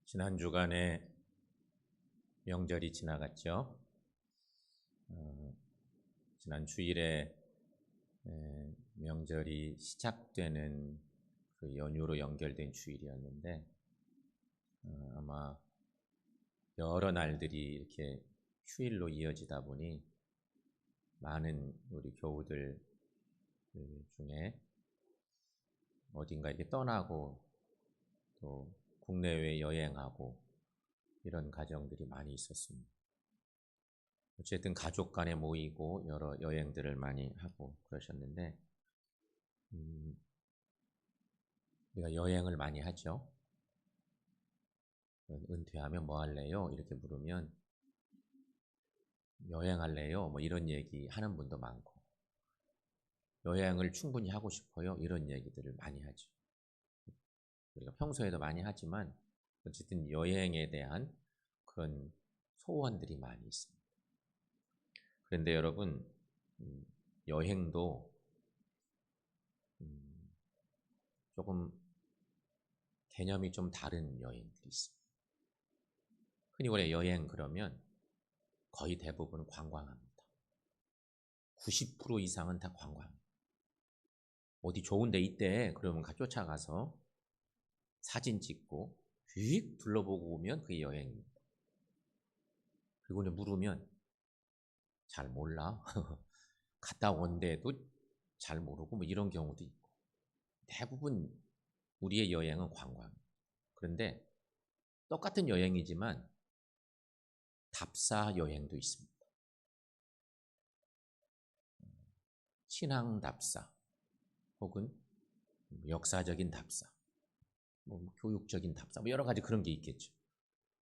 지난 주간에 명절이 지나갔죠. 지난 주일에 명절이 시작되는 그 연휴로 연결된 주일이었는데 아마 여러 날들이 이렇게 휴일로 이어지다 보니 많은 우리 교우들 중에 어딘가 이렇게 떠나고 또 국내외 여행하고 이런 가정들이 많이 있었습니다. 어쨌든 가족 간에 모이고 여러 여행들을 많이 하고 그러셨는데 우리가 여행을 많이 하죠. 은퇴하면 뭐 할래요? 이렇게 물으면 여행할래요? 뭐 이런 얘기 하는 분도 많고 여행을 충분히 하고 싶어요? 이런 얘기들을 많이 하죠. 우리가 평소에도 많이 하지만 어쨌든 여행에 대한 그런 소원들이 많이 있습니다. 그런데 여러분, 여행도 조금 개념이 좀 다른 여행들이 있습니다. 흔히 우리가 여행 그러면 거의 대부분 관광합니다. 90% 이상은 다 관광입니다. 어디 좋은 데 있대 그러면 쫓아가서 사진 찍고 휙 둘러보고 오면 그게 여행입니다. 그리고 물으면 잘 몰라. 갔다 온데도 잘 모르고 뭐 이런 경우도 있고 대부분 우리의 여행은 관광입니다. 그런데 똑같은 여행이지만 답사 여행도 있습니다. 신앙 답사 혹은 역사적인 답사, 뭐 교육적인 답사, 뭐 여러 가지 그런 게 있겠죠.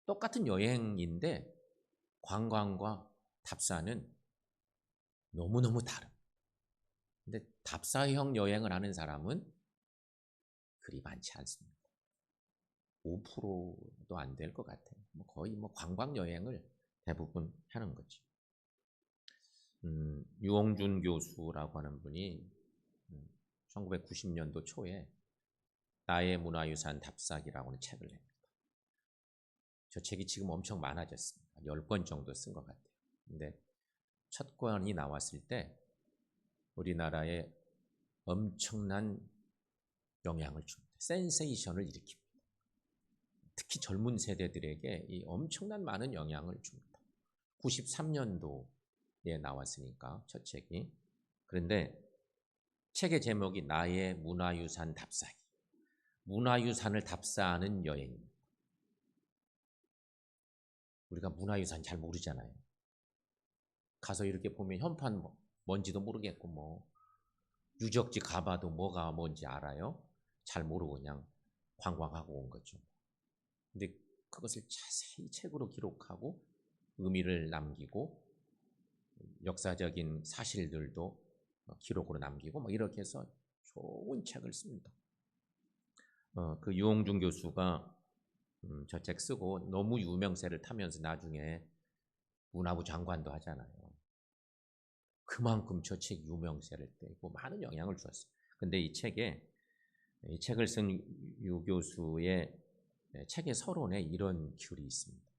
똑같은 여행인데 관광과 답사는 너무너무 다른. 근데 답사형 여행을 하는 사람은 그리 많지 않습니다. 5%도 안 될 것 같아요. 거의 관광 여행을 대부분 하는 거죠. 유홍준 교수라고 하는 분이 1990년도 초에 나의 문화유산 답사기라고 하는 책을 냅니다. 저 책이 지금 엄청 많아졌습니다. 10권 정도 쓴 것 같아요. 근데 첫 권이 나왔을 때 우리나라에 엄청난 영향을 줍니다. 센세이션을 일으킵니다. 특히 젊은 세대들에게 이 엄청난 많은 영향을 줍니다. 93년도에 나왔으니까 첫 책이. 그런데 책의 제목이 나의 문화유산 답사기. 문화유산을 답사하는 여행입니다. 우리가 문화유산 잘 모르잖아요. 가서 이렇게 보면 현판 뭔지도 모르겠고 유적지 가봐도 뭐가 뭔지 알아요? 잘 모르고 그냥 관광하고 온 거죠. 근데 그것을 자세히 책으로 기록하고 의미를 남기고 역사적인 사실들도 기록으로 남기고 이렇게 해서 좋은 책을 씁니다. 그 유홍준 교수가 저 책 쓰고 너무 유명세를 타면서 나중에 문화부 장관도 하잖아요. 그만큼 저 책 유명세를 떼고 많은 영향을 주었어요. 근데 이 책을 쓴 유 교수의 책의 서론에 이런 글이 있습니다.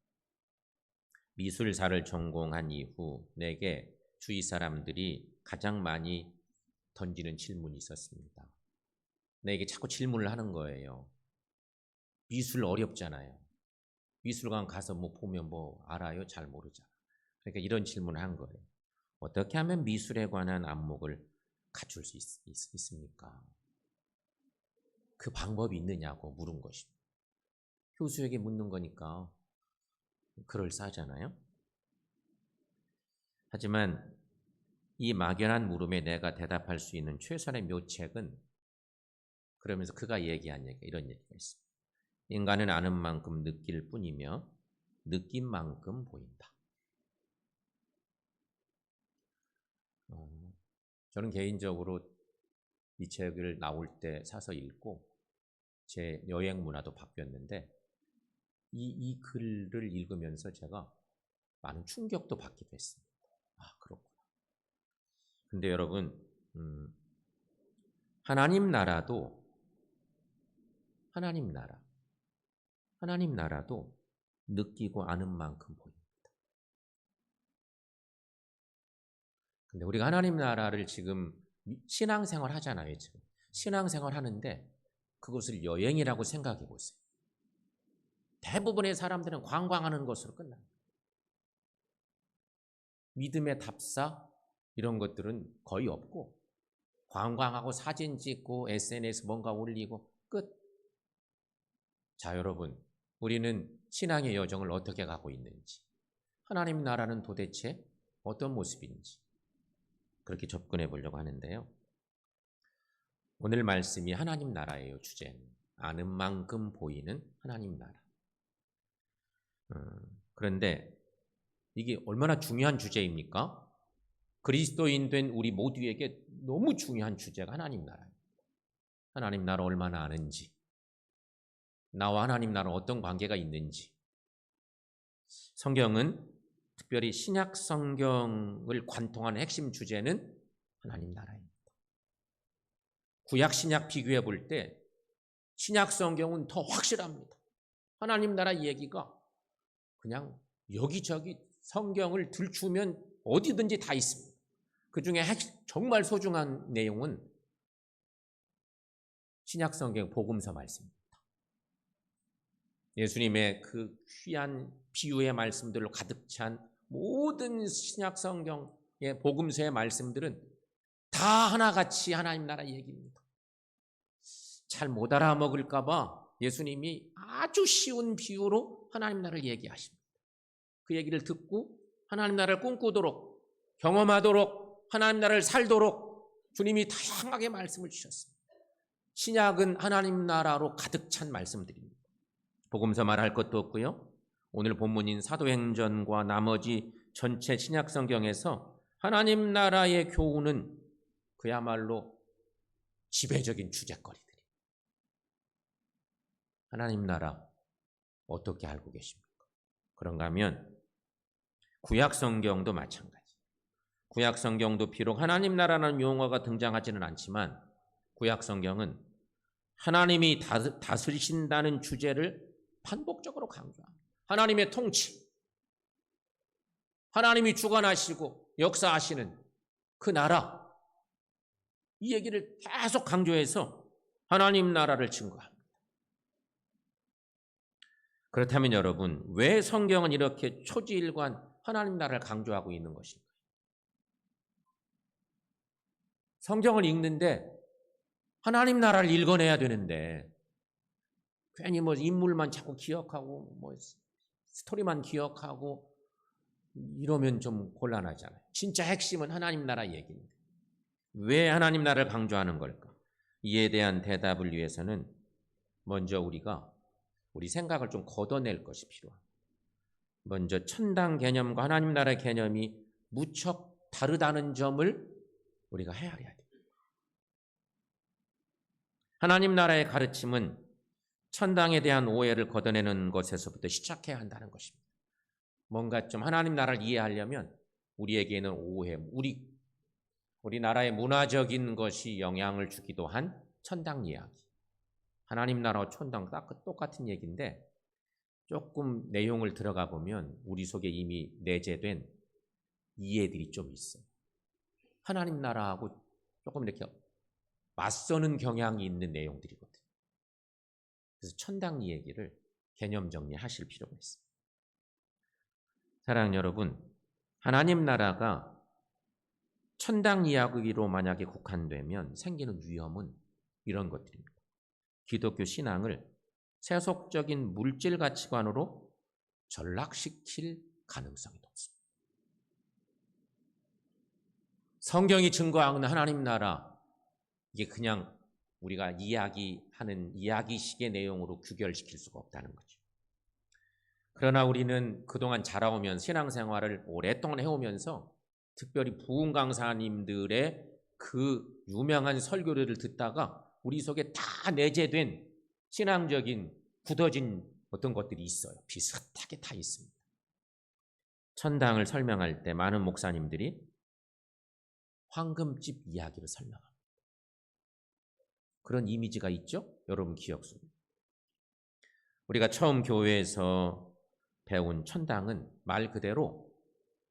미술사를 전공한 이후 내게 주위 사람들이 가장 많이 던지는 질문이 있었습니다. 내게 자꾸 질문을 하는 거예요. 미술 어렵잖아요. 미술관 가서 보면 알아요? 잘 모르잖아. 그러니까 이런 질문을 한 거예요. 어떻게 하면 미술에 관한 안목을 갖출 수 있습니까? 그 방법이 있느냐고 물은 것입니다. 교수에게 묻는 거니까 그럴싸하잖아요. 하지만 이 막연한 물음에 내가 대답할 수 있는 최선의 묘책은 그러면서 그가 얘기한 얘기 이런 얘기가 있습니다. 인간은 아는 만큼 느낄 뿐이며 느낀 만큼 보인다. 저는 개인적으로 이 책을 나올 때 사서 읽고 제 여행 문화도 바뀌었는데 이 글을 읽으면서 제가 많은 충격도 받기도 했습니다. 아, 그렇구나. 근데 여러분, 하나님 나라도 하나님 나라, 하나님 나라도 느끼고 아는 만큼 보입니다. 근데 우리가 하나님 나라를 지금 신앙생활 하잖아요. 지금 신앙생활 하는데 그것을 여행이라고 생각해 보세요. 대부분의 사람들은 관광하는 것으로 끝납니다. 믿음의 답사 이런 것들은 거의 없고 관광하고 사진 찍고 SNS 뭔가 올리고 끝. 자, 여러분, 우리는 신앙의 여정을 어떻게 가고 있는지, 하나님 나라는 도대체 어떤 모습인지 그렇게 접근해 보려고 하는데요. 오늘 말씀이 하나님 나라예요. 주제는 아는 만큼 보이는 하나님 나라. 그런데 이게 얼마나 중요한 주제입니까? 그리스도인 된 우리 모두에게 너무 중요한 주제가 하나님 나라입니다. 하나님 나라 얼마나 아는지, 나와 하나님 나라 어떤 관계가 있는지. 성경은 특별히 신약 성경을 관통하는 핵심 주제는 하나님 나라입니다. 구약 신약 비교해 볼 때 신약 성경은 더 확실합니다. 하나님 나라 얘기가 그냥 여기저기 성경을 들추면 어디든지 다 있습니다. 그중에 정말 소중한 내용은 신약 성경 복음서 말씀입니다. 예수님의 그 귀한 비유의 말씀들로 가득 찬 모든 신약 성경의 복음서의 말씀들은 다 하나같이 하나님 나라 얘기입니다. 잘 못 알아먹을까 봐 예수님이 아주 쉬운 비유로 하나님 나라를 얘기하십니다. 그 얘기를 듣고 하나님 나라를 꿈꾸도록, 경험하도록, 하나님 나라를 살도록 주님이 다양하게 말씀을 주셨습니다. 신약은 하나님 나라로 가득 찬 말씀들입니다. 복음서 말할 것도 없고요. 오늘 본문인 사도행전과 나머지 전체 신약 성경에서 하나님 나라의 교훈은 그야말로 지배적인 주제거리들입니다. 하나님 나라 어떻게 알고 계십니까? 그런가 하면 구약 성경도 마찬가지. 구약 성경도 비록 하나님 나라라는 용어가 등장하지는 않지만 구약 성경은 하나님이 다스리신다는 주제를 반복적으로 강조합니다. 하나님의 통치, 하나님이 주관하시고 역사하시는 그 나라, 이 얘기를 계속 강조해서 하나님 나라를 증거합니다. 그렇다면 여러분, 왜 성경은 이렇게 초지일관 하나님 나라를 강조하고 있는 것일까요? 성경을 읽는데 하나님 나라를 읽어내야 되는데 괜히 뭐 인물만 자꾸 기억하고 뭐 스토리만 기억하고 이러면 좀 곤란하잖아요. 진짜 핵심은 하나님 나라 얘기입니다. 왜 하나님 나라를 강조하는 걸까? 이에 대한 대답을 위해서는 먼저 우리 생각을 좀 걷어낼 것이 필요합니다. 먼저 천당 개념과 하나님 나라의 개념이 무척 다르다는 점을 우리가 헤아려야 됩니다. 하나님 나라의 가르침은 천당에 대한 오해를 걷어내는 것에서부터 시작해야 한다는 것입니다. 뭔가 좀 하나님 나라를 이해하려면 우리에게는 오해, 우리 나라의 문화적인 것이 영향을 주기도 한 천당 이야기. 하나님 나라와 천당 딱 똑같은 얘기인데 조금 내용을 들어가 보면 우리 속에 이미 내재된 이해들이 좀 있어요. 하나님 나라하고 조금 이렇게 맞서는 경향이 있는 내용들이거든요. 그래서 천당 얘기를 개념 정리하실 필요가 있습니다. 사랑하는 여러분, 하나님 나라가 천당 이야기로 만약에 국한되면 생기는 위험은 이런 것들입니다. 기독교 신앙을 세속적인 물질 가치관으로 전락시킬 가능성이 높습니다. 성경이 증거하는 하나님 나라, 이게 그냥 우리가 이야기하는 이야기식의 내용으로 규결시킬 수가 없다는 거죠. 그러나 우리는 그동안 자라오면서 신앙생활을 오랫동안 해오면서 특별히 부흥 강사님들의 그 유명한 설교를 듣다가 우리 속에 다 내재된 신앙적인 굳어진 어떤 것들이 있어요. 비슷하게 다 있습니다. 천당을 설명할 때 많은 목사님들이 황금집 이야기를 설명합니다. 그런 이미지가 있죠? 여러분 기억 속에. 우리가 처음 교회에서 배운 천당은 말 그대로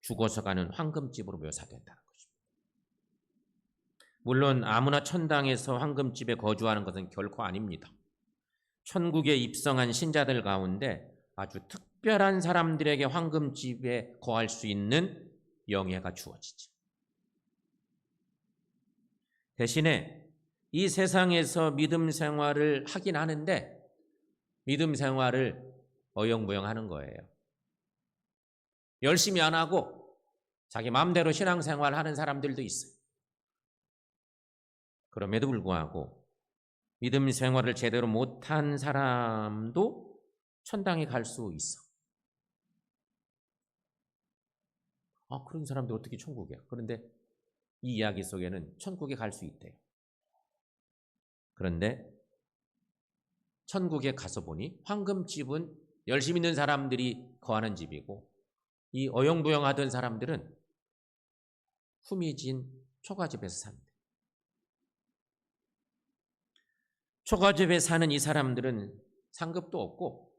죽어서 가는 황금집으로 묘사된다는 것입니다. 물론 아무나 천당에서 황금집에 거주하는 것은 결코 아닙니다. 천국에 입성한 신자들 가운데 아주 특별한 사람들에게 황금집에 거할 수 있는 영예가 주어지죠. 대신에 이 세상에서 믿음 생활을 하긴 하는데 믿음 생활을 어영부영하는 거예요. 열심히 안 하고 자기 마음대로 신앙생활 하는 사람들도 있어요. 그럼에도 불구하고 믿음 생활을 제대로 못한 사람도 천당에 갈 수 있어. 그런 사람들 어떻게 천국이야? 그런데 이 이야기 속에는 천국에 갈 수 있대요. 그런데 천국에 가서 보니 황금집은 열심히 있는 사람들이 거하는 집이고 이 어영부영하던 사람들은 후미진 초가집에서 삽니다. 초가집에 사는 이 사람들은 상급도 없고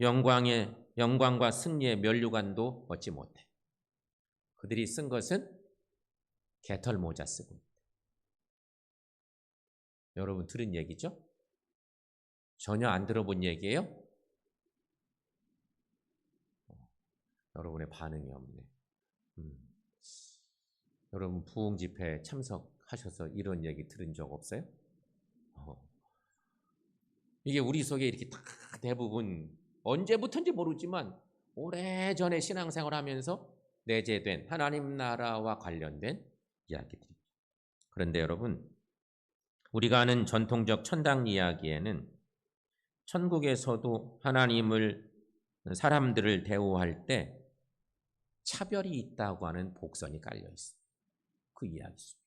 영광과 승리의 면류관도 얻지 못해. 그들이 쓴 것은 개털 모자 쓰고 있다. 여러분 들은 얘기죠? 전혀 안 들어본 얘기예요? 여러분의 반응이 없네. 여러분 부흥 집회에 참석하셔서 이런 얘기 들은 적 없어요? 이게 우리 속에 이렇게 다 대부분 언제부터인지 모르지만 오래전에 신앙생활하면서 내재된 하나님 나라와 관련된 이야기들이죠. 그런데 여러분, 우리가 아는 전통적 천당 이야기에는 천국에서도 하나님을 사람들을 대우할 때 차별이 있다고 하는 복선이 깔려 있어요. 그 이야기죠.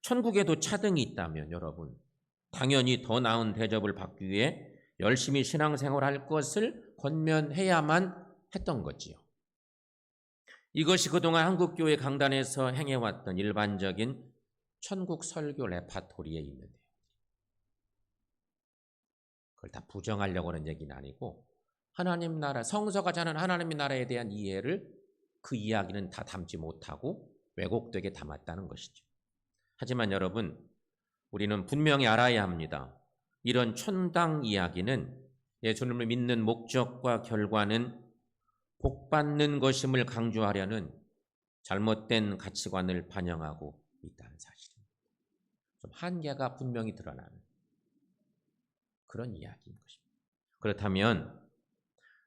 천국에도 차등이 있다면 여러분 당연히 더 나은 대접을 받기 위해 열심히 신앙생활할 것을 권면해야만 했던 거지요. 이것이 그동안 한국교회 강단에서 행해왔던 일반적인 천국 설교 레파토리에 있는데요. 그걸 다 부정하려고 하는 얘기는 아니고 하나님 나라, 성서가 자는 하나님의 나라에 대한 이해를 그 이야기는 다 담지 못하고 왜곡되게 담았다는 것이죠. 하지만 여러분, 우리는 분명히 알아야 합니다. 이런 천당 이야기는 예수님을 믿는 목적과 결과는 복받는 것임을 강조하려는 잘못된 가치관을 반영하고 있다는 사실입니다. 좀 한계가 분명히 드러나는 그런 이야기인 것입니다. 그렇다면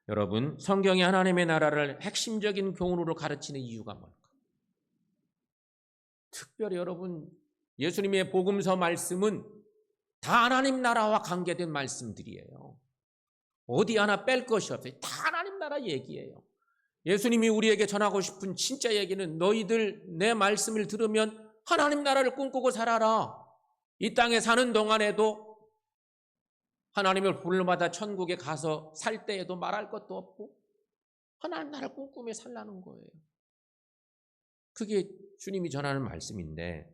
여러분, 성경이 하나님의 나라를 핵심적인 교훈으로 가르치는 이유가 뭘까? 특별히 여러분, 예수님의 복음서 말씀은 다 하나님 나라와 관계된 말씀들이에요. 어디 하나 뺄 것이 없어요. 다 하나님 나라 얘기예요. 예수님이 우리에게 전하고 싶은 진짜 얘기는 너희들 내 말씀을 들으면 하나님 나라를 꿈꾸고 살아라. 이 땅에 사는 동안에도 하나님을 불러받아 천국에 가서 살 때에도 말할 것도 없고 하나님 나라를 꿈꾸며 살라는 거예요. 그게 주님이 전하는 말씀인데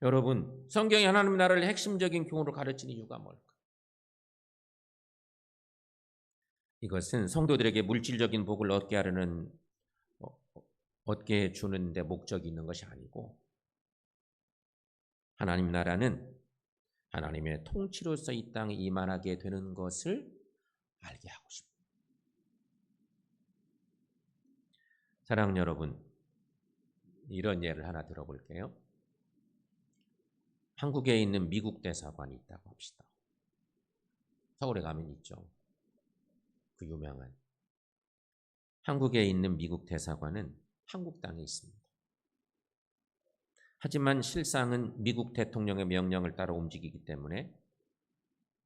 여러분, 성경이 하나님 나라를 핵심적인 교훈으로 가르치는 이유가 뭘까? 이것은 성도들에게 물질적인 복을 얻게 주는 데 목적이 있는 것이 아니고 하나님 나라는 하나님의 통치로서 이 땅에 임하게 되는 것을 알게 하고 싶습니다. 사랑하는 여러분, 이런 예를 하나 들어볼게요. 한국에 있는 미국 대사관이 있다고 합시다. 서울에 가면 있죠. 그 유명한 한국에 있는 미국 대사관은 한국 땅에 있습니다. 하지만 실상은 미국 대통령의 명령을 따라 움직이기 때문에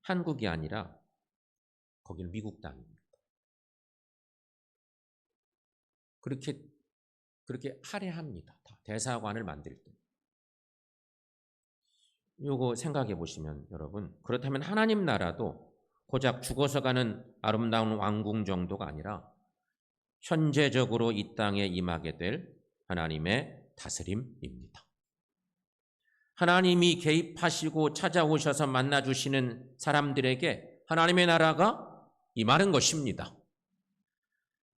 한국이 아니라 거기는 미국 땅입니다. 그렇게 할애합니다. 대사관을 만들 때. 요거 생각해 보시면 여러분, 그렇다면 하나님 나라도 고작 죽어서 가는 아름다운 왕궁 정도가 아니라 현재적으로 이 땅에 임하게 될 하나님의 다스림입니다. 하나님이 개입하시고 찾아오셔서 만나주시는 사람들에게 하나님의 나라가 이 말은 것입니다.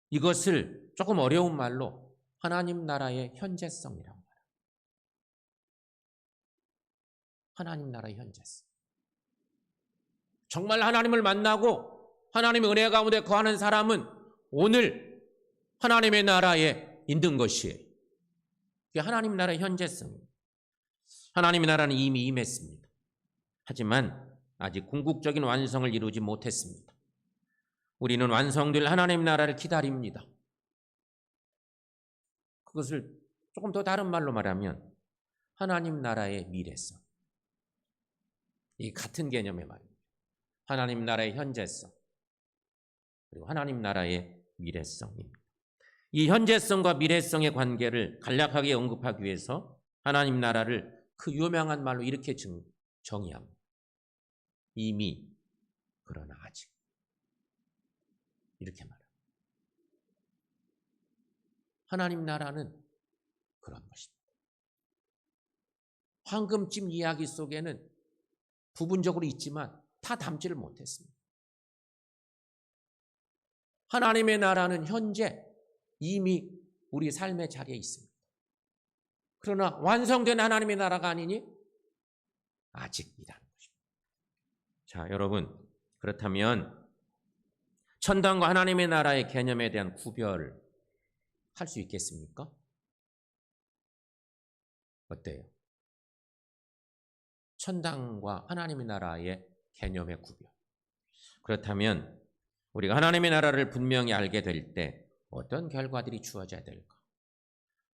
이것을 조금 어려운 말로 하나님 나라의 현재성이라고 말합니다. 하나님 나라의 현재성. 정말 하나님을 만나고 하나님의 은혜 가운데 거하는 사람은 오늘 하나님의 나라에 있는 것이에요. 이게 하나님 나라의 현재성입니다. 하나님의 나라는 이미 임했습니다. 하지만 아직 궁극적인 완성을 이루지 못했습니다. 우리는 완성될 하나님 나라를 기다립니다. 그것을 조금 더 다른 말로 말하면 하나님 나라의 미래성. 이 같은 개념의 말입니다. 하나님 나라의 현재성 그리고 하나님 나라의 미래성입니다. 이 현재성과 미래성의 관계를 간략하게 언급하기 위해서 하나님 나라를 그 유명한 말로 이렇게 정의합니다. 이미 그러나 아직 이렇게 말합니다. 하나님 나라는 그런 것입니다. 황금찜 이야기 속에는 부분적으로 있지만 다 담지를 못했습니다. 하나님의 나라는 현재 이미 우리 삶의 자리에 있습니다. 그러나 완성된 하나님의 나라가 아니니 아직이라는 것입니다. 자, 여러분, 그렇다면 천당과 하나님의 나라의 개념에 대한 구별을 할 수 있겠습니까? 어때요? 천당과 하나님의 나라의 개념의 구별. 그렇다면 우리가 하나님의 나라를 분명히 알게 될 때 어떤 결과들이 주어져야 될까?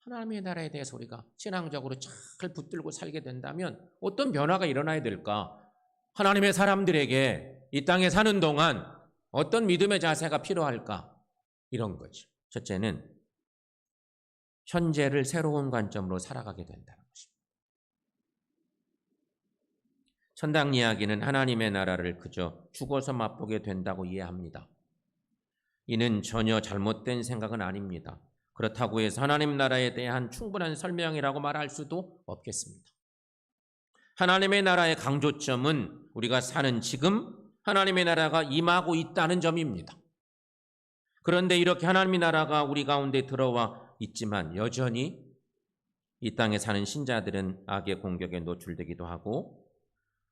하나님의 나라에 대해서 우리가 신앙적으로 잘 붙들고 살게 된다면 어떤 변화가 일어나야 될까? 하나님의 사람들에게 이 땅에 사는 동안 어떤 믿음의 자세가 필요할까? 이런 거죠. 첫째는 현재를 새로운 관점으로 살아가게 된다는 것입니다. 천당 이야기는 하나님의 나라를 그저 죽어서 맛보게 된다고 이해합니다. 이는 전혀 잘못된 생각은 아닙니다. 그렇다고 해서 하나님 나라에 대한 충분한 설명이라고 말할 수도 없겠습니다. 하나님의 나라의 강조점은 우리가 사는 지금 하나님의 나라가 임하고 있다는 점입니다. 그런데 이렇게 하나님의 나라가 우리 가운데 들어와 있지만 여전히 이 땅에 사는 신자들은 악의 공격에 노출되기도 하고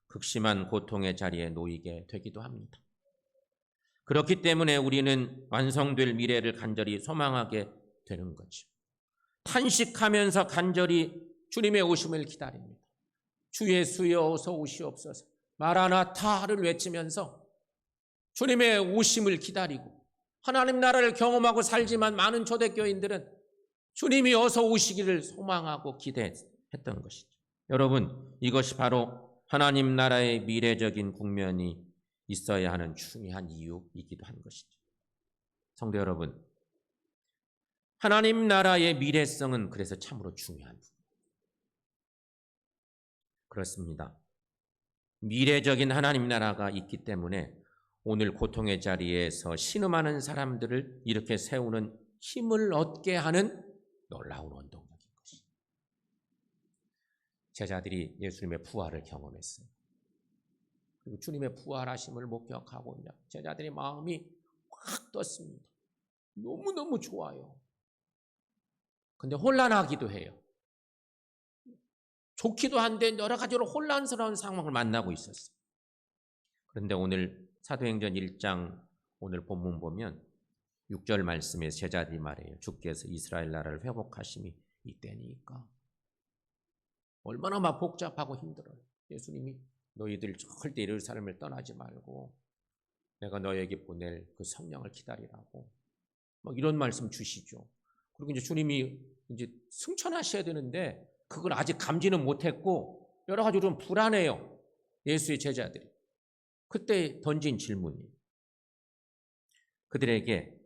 극심한 고통의 자리에 놓이게 되기도 합니다. 그렇기 때문에 우리는 완성될 미래를 간절히 소망하게 되는 거죠. 탄식하면서 간절히 주님의 오심을 기다립니다. 주 예수여 어서 오시옵소서. 마라나타를 외치면서 주님의 오심을 기다리고 하나님 나라를 경험하고 살지만 많은 초대교인들은 주님이 어서 오시기를 소망하고 기대했던 것이죠. 여러분, 이것이 바로 하나님 나라의 미래적인 국면이 있어야 하는 중요한 이유이기도 한 것이죠. 성도 여러분, 하나님 나라의 미래성은 그래서 참으로 중요한 부분. 그렇습니다. 미래적인 하나님 나라가 있기 때문에 오늘 고통의 자리에서 신음하는 사람들을 이렇게 세우는 힘을 얻게 하는 놀라운 원동력인 것입니다. 제자들이 예수님의 부활을 경험했어요. 그리고 주님의 부활하심을 목격하고 제자들의 마음이 확 떴습니다. 너무너무 좋아요. 근데 혼란하기도 해요. 좋기도 한데 여러 가지로 혼란스러운 상황을 만나고 있었어요. 그런데 오늘 사도행전 1장 오늘 본문 보면 6절 말씀에 제자들이 말해요. 주께서 이스라엘 나라를 회복하심이 이때니까. 얼마나 막 복잡하고 힘들어요. 예수님이 너희들 절대 예루살렘을 떠나지 말고 내가 너에게 보낼 그 성령을 기다리라고 막 이런 말씀 주시죠. 그리고 이제 주님이 이제 승천하셔야 되는데 그걸 아직 감지는 못했고 여러 가지로 좀 불안해요. 예수의 제자들이. 그때 던진 질문이 그들에게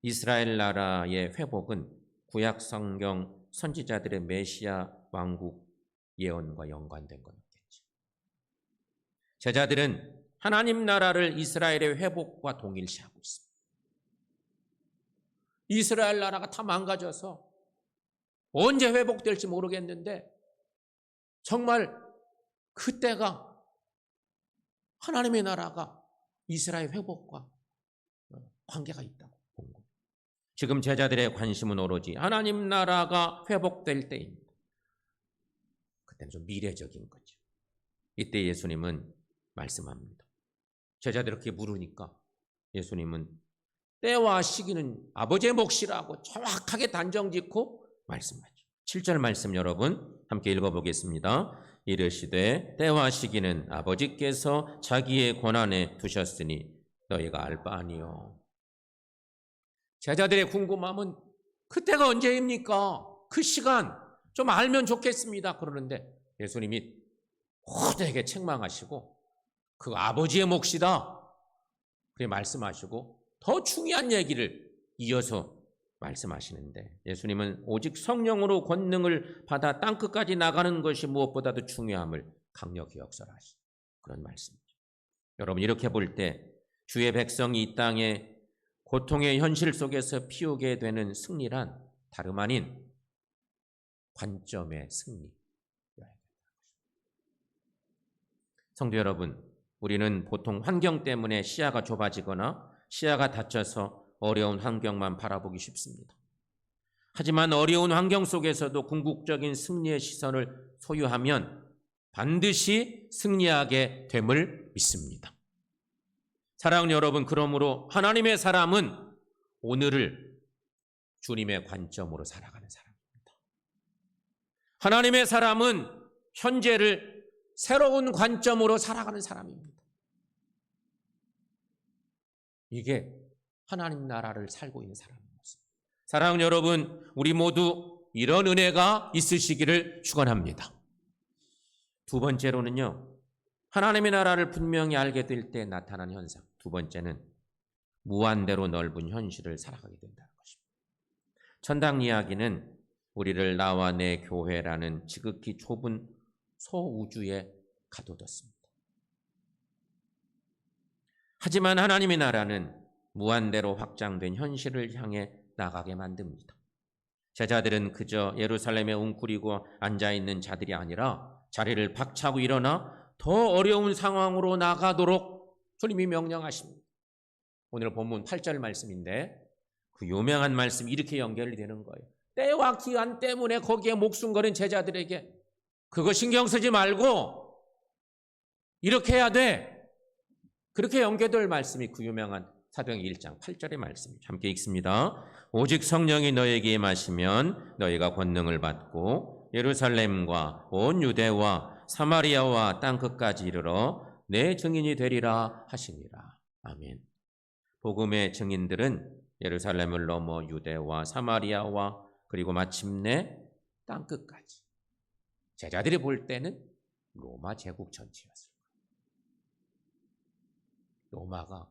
이스라엘 나라의 회복은 구약 성경 선지자들의 메시아 왕국 예언과 연관된 건 없겠지. 제자들은 하나님 나라를 이스라엘의 회복과 동일시하고 있습니다. 이스라엘 나라가 다 망가져서 언제 회복될지 모르겠는데 정말 그때가 하나님의 나라가 이스라엘 회복과 관계가 있다고 본 거예요. 지금 제자들의 관심은 오로지 하나님 나라가 회복될 때입니다. 그때는 좀 미래적인 거죠. 이때 예수님은 말씀합니다. 제자들이 그렇게 물으니까 예수님은 때와 시기는 아버지의 몫이라고 정확하게 단정짓고 말씀하죠. 7절 말씀 여러분 함께 읽어보겠습니다. 이르시되 때와 시기는 아버지께서 자기의 권한에 두셨으니 너희가 알 바 아니요. 제자들의 궁금함은 그때가 언제입니까? 그 시간 좀 알면 좋겠습니다. 그러는데 예수님이 호되게 책망하시고 그 아버지의 몫이다. 그렇게 말씀하시고 더 중요한 얘기를 이어서 말씀하시는데 예수님은 오직 성령으로 권능을 받아 땅끝까지 나가는 것이 무엇보다도 중요함을 강력히 역설하시는 그런 말씀이죠. 여러분 이렇게 볼 때 주의 백성이 이 땅에 고통의 현실 속에서 피우게 되는 승리란 다름 아닌 관점의 승리. 성도 여러분, 우리는 보통 환경 때문에 시야가 좁아지거나 시야가 닫혀서 어려운 환경만 바라보기 쉽습니다. 하지만 어려운 환경 속에서도 궁극적인 승리의 시선을 소유하면 반드시 승리하게 됨을 믿습니다. 사랑하는 여러분, 그러므로 하나님의 사람은 오늘을 주님의 관점으로 살아가는 사람입니다. 하나님의 사람은 현재를 새로운 관점으로 살아가는 사람입니다. 이게 하나님 나라를 살고 있는 사람입니다. 사랑하는 여러분, 우리 모두 이런 은혜가 있으시기를 축원합니다. 두 번째로는요, 하나님의 나라를 분명히 알게 될 때 나타난 현상. 두 번째는 무한대로 넓은 현실을 살아가게 된다는 것입니다. 천당 이야기는 우리를 나와 내 교회라는 지극히 좁은 소우주에 가둬뒀습니다. 하지만 하나님의 나라는 무한대로 확장된 현실을 향해 나가게 만듭니다. 제자들은 그저 예루살렘에 웅크리고 앉아있는 자들이 아니라 자리를 박차고 일어나 더 어려운 상황으로 나가도록 주님이 명령하십니다. 오늘 본문 8절 말씀인데 그 유명한 말씀이 이렇게 연결이 되는 거예요. 때와 기한 때문에 거기에 목숨 걸은 제자들에게 그거 신경 쓰지 말고 이렇게 해야 돼. 그렇게 연결될 말씀이 그 유명한 사도행전 1장 8절의 말씀이죠. 함께 읽습니다. 오직 성령이 너에게 임하시면 너희가 권능을 받고 예루살렘과 온 유대와 사마리아와 땅끝까지 이르러 내 증인이 되리라 하시니라. 아멘. 복음의 증인들은 예루살렘을 넘어 유대와 사마리아와 그리고 마침내 땅끝까지. 제자들이 볼 때는 로마 제국 전체였어요. 로마가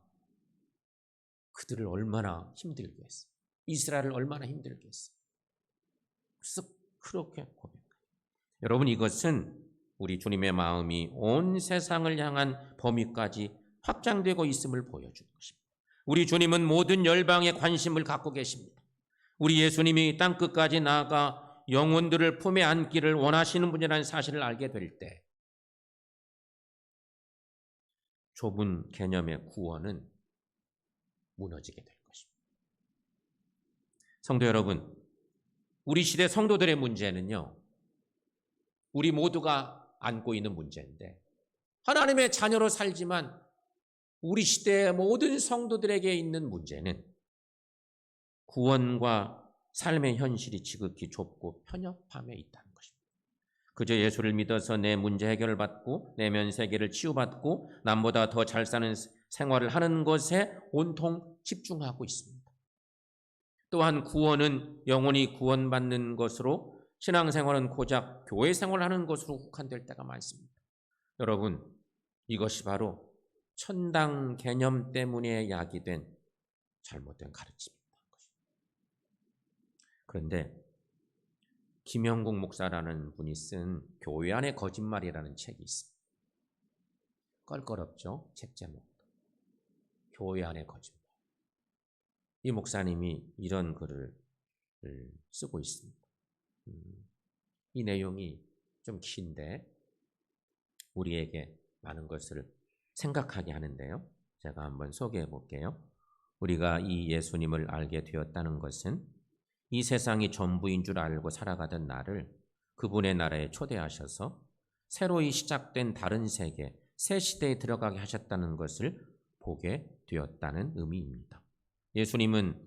그들을 얼마나 힘들게 했어요. 이스라엘을 얼마나 힘들게 했어요. 그래서 그렇게 고백해요. 여러분 이것은 우리 주님의 마음이 온 세상을 향한 범위까지 확장되고 있음을 보여주는 것입니다. 우리 주님은 모든 열방에 관심을 갖고 계십니다. 우리 예수님이 땅끝까지 나아가 영혼들을 품에 안기를 원하시는 분이라는 사실을 알게 될 때 좁은 개념의 구원은 무너지게 될 것입니다. 성도 여러분, 우리 시대 성도들의 문제는요, 우리 모두가 안고 있는 문제인데 하나님의 자녀로 살지만 우리 시대의 모든 성도들에게 있는 문제는 구원과 삶의 현실이 지극히 좁고 편협함에 있다는 것입니다. 그저 예수를 믿어서 내 문제 해결을 받고 내면 세계를 치유받고 남보다 더 잘 사는 생활을 하는 것에 온통 집중하고 있습니다. 또한 구원은 영혼이 구원받는 것으로 신앙생활은 고작 교회 생활하는 것으로 국한될 때가 많습니다. 여러분, 이것이 바로 천당 개념 때문에 야기된 잘못된 가르침입니다. 그런데 김영국 목사라는 분이 쓴 교회 안의 거짓말이라는 책이 있습니다. 껄끄럽죠? 책 제목도. 교회 안의 거짓말. 이 목사님이 이런 글을 쓰고 있습니다. 이 내용이 좀 긴데 우리에게 많은 것을 생각하게 하는데요. 제가 한번 소개해 볼게요. 우리가 이 예수님을 알게 되었다는 것은 이 세상이 전부인 줄 알고 살아가던 나를 그분의 나라에 초대하셔서 새로이 시작된 다른 세계, 새 시대에 들어가게 하셨다는 것을 보게 되었다는 의미입니다. 예수님은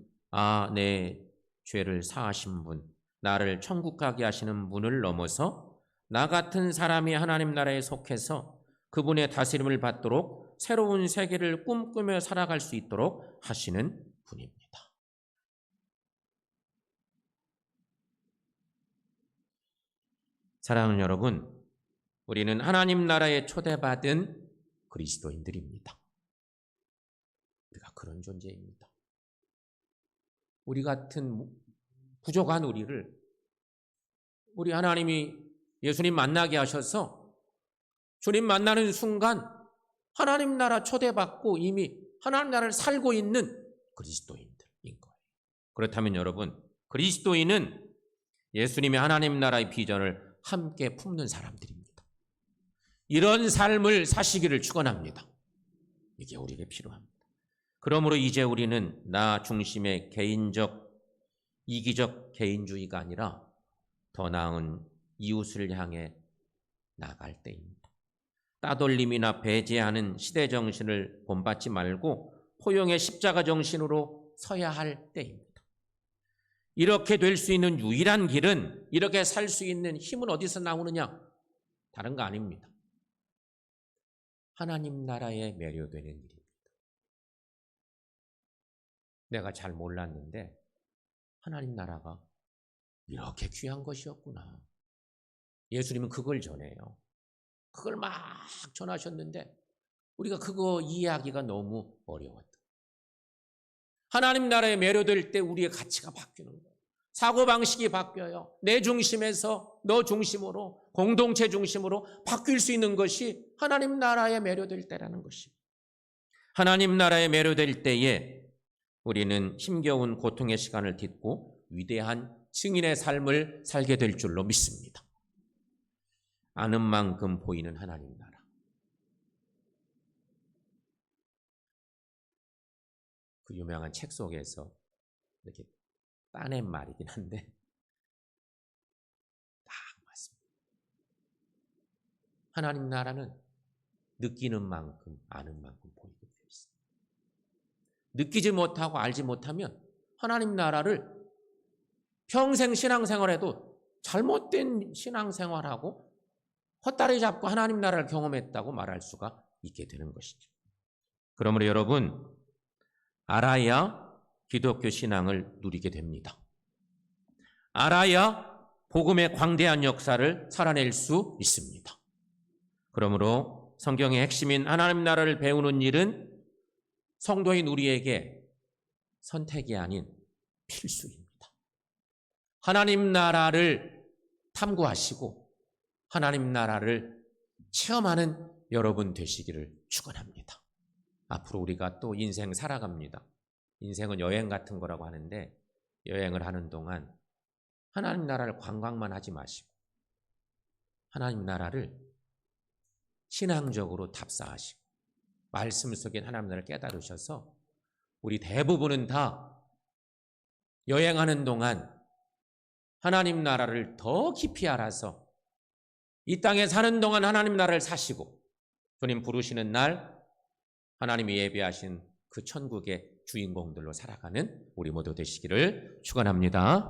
내 죄를 사하신 분, 나를 천국 가게 하시는 분을 넘어서 나 같은 사람이 하나님 나라에 속해서 그분의 다스림을 받도록 새로운 세계를 꿈꾸며 살아갈 수 있도록 하시는 분입니다. 사랑하는 여러분, 우리는 하나님 나라에 초대받은 그리스도인들입니다. 우리가 그런 존재입니다. 우리 같은 부족한 우리 하나님이 예수님 만나게 하셔서 주님 만나는 순간 하나님 나라 초대받고 이미 하나님 나라를 살고 있는 그리스도인들인 거예요. 그렇다면 여러분, 그리스도인은 예수님의 하나님 나라의 비전을 함께 품는 사람들입니다. 이런 삶을 사시기를 축원합니다. 이게 우리에게 필요합니다. 그러므로 이제 우리는 나 중심의 개인적, 이기적 개인주의가 아니라 더 나은 이웃을 향해 나갈 때입니다. 따돌림이나 배제하는 시대 정신을 본받지 말고 포용의 십자가 정신으로 서야 할 때입니다. 이렇게 될 수 있는 유일한 길은, 이렇게 살 수 있는 힘은 어디서 나오느냐? 다른 거 아닙니다. 하나님 나라에 매료되는 일입니다. 내가 잘 몰랐는데 하나님 나라가 이렇게 귀한 것이었구나. 예수님은 그걸 전해요. 그걸 막 전하셨는데 우리가 그거 이해하기가 너무 어려웠다. 하나님 나라에 매료될 때 우리의 가치가 바뀌는 거예요. 사고방식이 바뀌어요. 내 중심에서 너 중심으로, 공동체 중심으로 바뀔 수 있는 것이 하나님 나라에 매료될 때라는 것입니다. 하나님 나라에 매료될 때에 우리는 힘겨운 고통의 시간을 딛고 위대한 증인의 삶을 살게 될 줄로 믿습니다. 아는 만큼 보이는 하나님 나라. 그 유명한 책 속에서 이렇게 따낸 말이긴 한데 딱 맞습니다. 하나님 나라는 느끼는 만큼 아는 만큼 보이게 되어 있습니다. 느끼지 못하고 알지 못하면 하나님 나라를 평생 신앙생활해도 잘못된 신앙생활하고 헛다리 잡고 하나님 나라를 경험했다고 말할 수가 있게 되는 것이죠. 그러므로 여러분, 알아야 기독교 신앙을 누리게 됩니다. 알아야 복음의 광대한 역사를 살아낼 수 있습니다. 그러므로 성경의 핵심인 하나님 나라를 배우는 일은 성도인 우리에게 선택이 아닌 필수입니다. 하나님 나라를 탐구하시고 하나님 나라를 체험하는 여러분 되시기를 축원합니다. 앞으로 우리가 또 인생 살아갑니다. 인생은 여행 같은 거라고 하는데 여행을 하는 동안 하나님 나라를 관광만 하지 마시고 하나님 나라를 신앙적으로 답사하시고 말씀 속에 하나님 나라를 깨달으셔서 우리 대부분은 다 여행하는 동안 하나님 나라를 더 깊이 알아서 이 땅에 사는 동안 하나님 나라를 사시고 주님 부르시는 날 하나님이 예비하신 그 천국의 주인공들로 살아가는 우리 모두 되시기를 축원합니다.